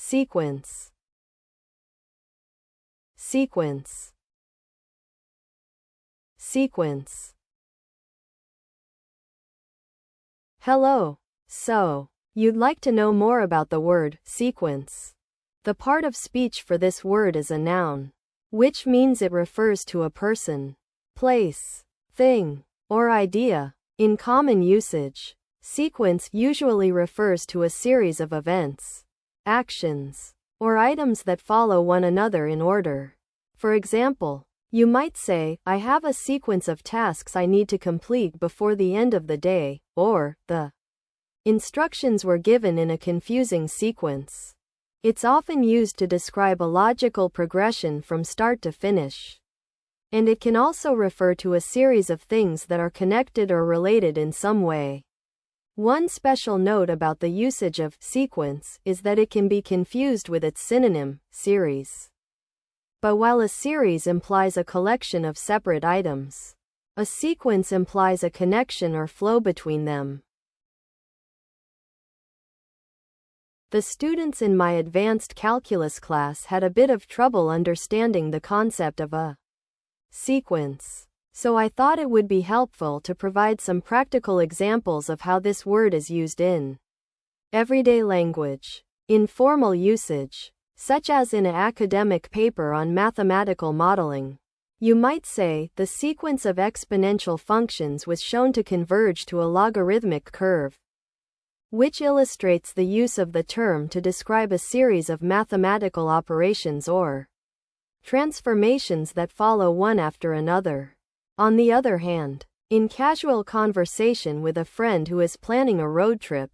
sequence, sequence, sequence. Hello. So, you'd like to know more about the word sequence. The part of speech for this word is a noun, which means it refers to a person, place, thing, or idea. In common usage, sequence usually refers to a series of events, actions, or items that follow one another in order. For example, you might say, I have a sequence of tasks I need to complete before the end of the day, or, the instructions were given in a confusing sequence. It's often used to describe a logical progression from start to finish. And it can also refer to a series of things that are connected or related in some way. One special note about the usage of sequence is that it can be confused with its synonym, series. But while a series implies a collection of separate items, a sequence implies a connection or flow between them. The students in my advanced calculus class had a bit of trouble understanding the concept of a sequence. So I thought it would be helpful to provide some practical examples of how this word is used in everyday language, in formal usage, such as in an academic paper on mathematical modeling. You might say, the sequence of exponential functions was shown to converge to a logarithmic curve, which illustrates the use of the term to describe a series of mathematical operations or transformations that follow one after another. On the other hand, in casual conversation with a friend who is planning a road trip,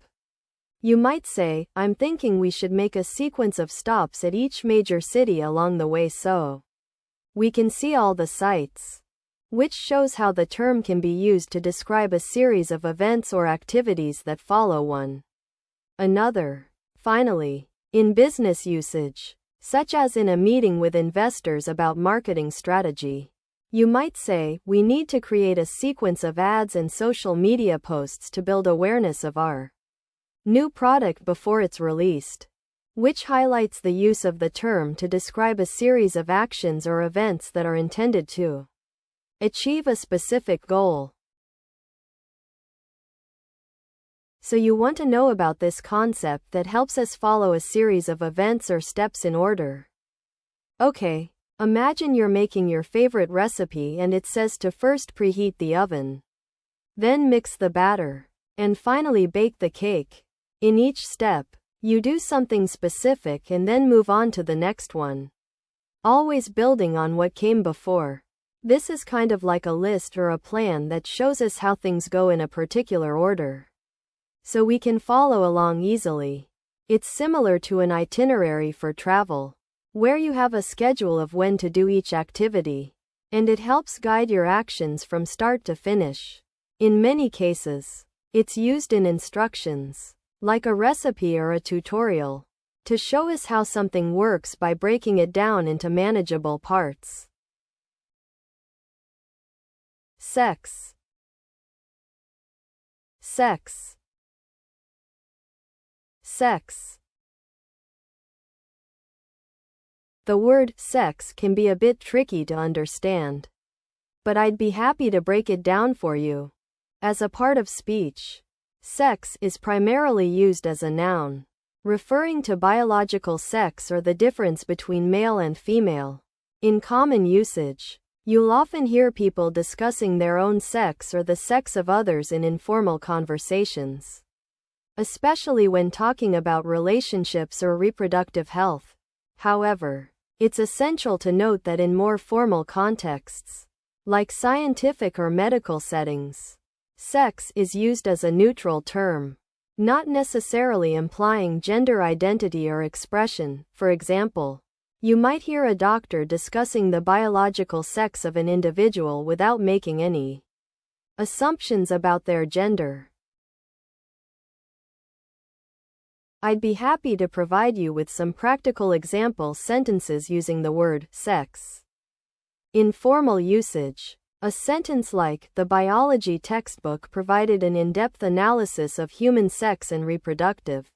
you might say, I'm thinking we should make a sequence of stops at each major city along the way so we can see all the sights. Which shows how the term can be used to describe a series of events or activities that follow one another. Finally, in business usage, such as in a meeting with investors about marketing strategy, you might say, we need to create a sequence of ads and social media posts to build awareness of our new product before it's released, which highlights the use of the term to describe a series of actions or events that are intended to achieve a specific goal. So you want to know about this concept that helps us follow a series of events or steps in order. Okay, imagine you're making your favorite recipe and it says to first preheat the oven, then mix the batter, and finally bake the cake. In each step, you do something specific and then move on to the next one, always building on what came before. This is kind of like a list or a plan that shows us how things go in a particular order, so we can follow along easily. It's similar to an itinerary for travel, where you have a schedule of when to do each activity, and it helps guide your actions from start to finish. In many cases, it's used in instructions, like a recipe or a tutorial, to show us how something works by breaking it down into manageable parts. Sex, sex, sex. The word sex can be a bit tricky to understand, but I'd be happy to break it down for you. As a part of speech, sex is primarily used as a noun, referring to biological sex or the difference between male and female. In common usage, you'll often hear people discussing their own sex or the sex of others in informal conversations, especially when talking about relationships or reproductive health. However, it's essential to note that in more formal contexts, like scientific or medical settings, sex is used as a neutral term, not necessarily implying gender identity or expression. For example, you might hear a doctor discussing the biological sex of an individual without making any assumptions about their gender. I'd be happy to provide you with some practical example sentences using the word sex. In formal usage, a sentence like, the biology textbook provided an in-depth analysis of human sex and reproductive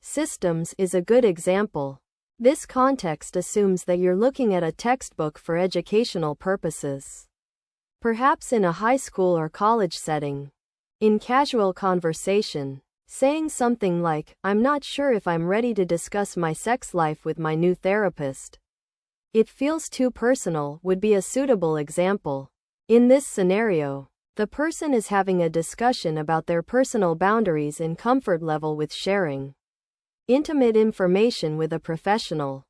Systems is a good example. This context assumes that you're looking at a textbook for educational purposes, perhaps in a high school or college setting. In casual conversation, saying something like, "I'm not sure if I'm ready to discuss my sex life with my new therapist. It feels too personal," would be a suitable example. In this scenario, the person is having a discussion about their personal boundaries and comfort level with sharing intimate information with a professional.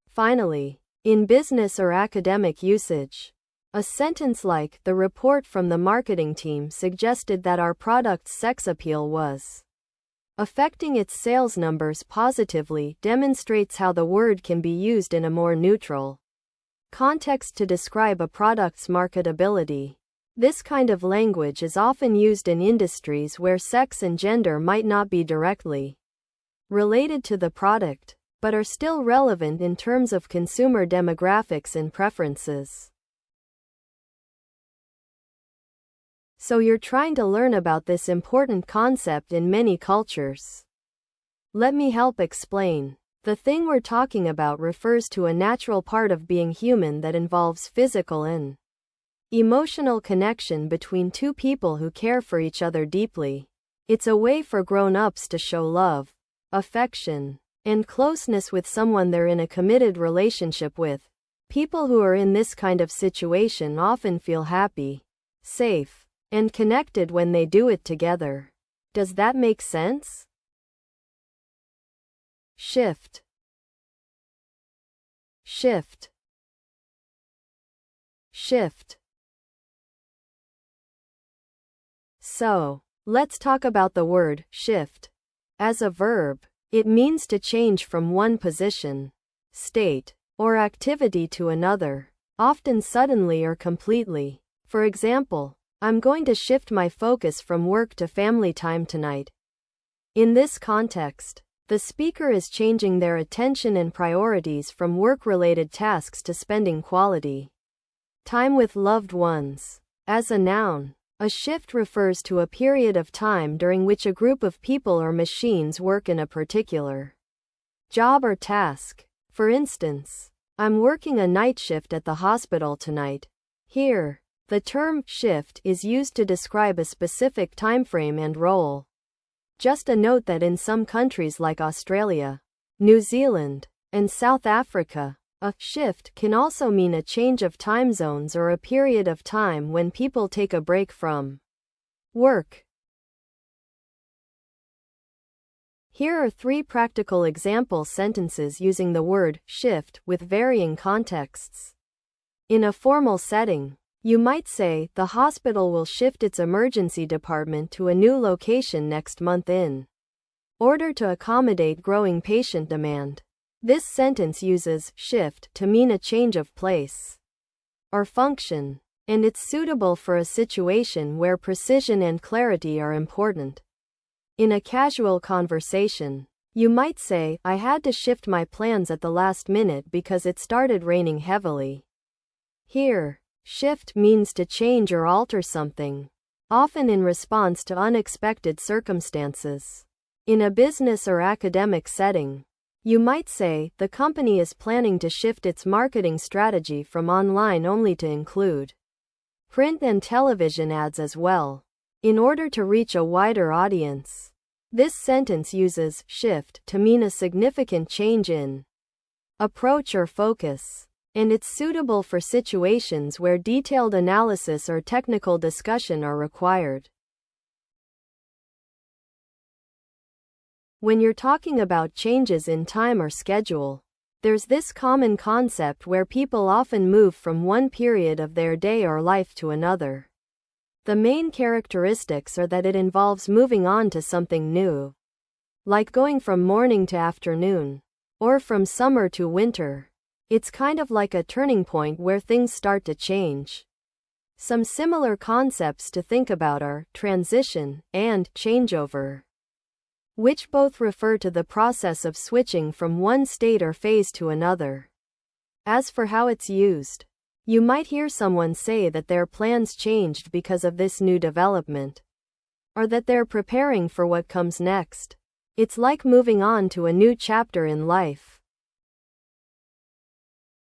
Finally, in business or academic usage, a sentence like, "The report from the marketing team suggested that our product's sex appeal was affecting its sales numbers positively," demonstrates how the word can be used in a more neutral context to describe a product's marketability. This kind of language is often used in industries where sex and gender might not be directly related to the product, but are still relevant in terms of consumer demographics and preferences. So you're trying to learn about this important concept in many cultures. Let me help explain. The thing we're talking about refers to a natural part of being human that involves physical and emotional connection between two people who care for each other deeply. It's a way for grown-ups to show love, affection, and closeness with someone they're in a committed relationship with. People who are in this kind of situation often feel happy, safe, and connected when they do it together. Does that make sense? Shift. Shift. Shift. So, let's talk about the word shift. As a verb, it means to change from one position, state, or activity to another, often suddenly or completely. For example, "I'm going to shift my focus from work to family time tonight." In this context, the speaker is changing their attention and priorities from work-related tasks to spending quality time with loved ones. As a noun, a shift refers to a period of time during which a group of people or machines work in a particular job or task. For instance, "I'm working a night shift at the hospital tonight." Here, the term shift is used to describe a specific timeframe and role. Just a note that in some countries like Australia, New Zealand, and South Africa, a shift can also mean a change of time zones or a period of time when people take a break from work. Here are 3 practical example sentences using the word shift with varying contexts. In a formal setting, you might say, "The hospital will shift its emergency department to a new location next month in order to accommodate growing patient demand." This sentence uses shift to mean a change of place or function, and it's suitable for a situation where precision and clarity are important. In a casual conversation, you might say, "I had to shift my plans at the last minute because it started raining heavily." Here, shift means to change or alter something, often in response to unexpected circumstances. In a business or academic setting, you might say, "The company is planning to shift its marketing strategy from online only to include print and television ads as well, in order to reach a wider audience." This sentence uses shift to mean a significant change in approach or focus, and it's suitable for situations where detailed analysis or technical discussion are required. When you're talking about changes in time or schedule, there's this common concept where people often move from one period of their day or life to another. The main characteristics are that it involves moving on to something new, like going from morning to afternoon, or from summer to winter. It's kind of like a turning point where things start to change. Some similar concepts to think about are transition and changeover, which both refer to the process of switching from one state or phase to another. As for how it's used, you might hear someone say that their plans changed because of this new development, or that they're preparing for what comes next. It's like moving on to a new chapter in life.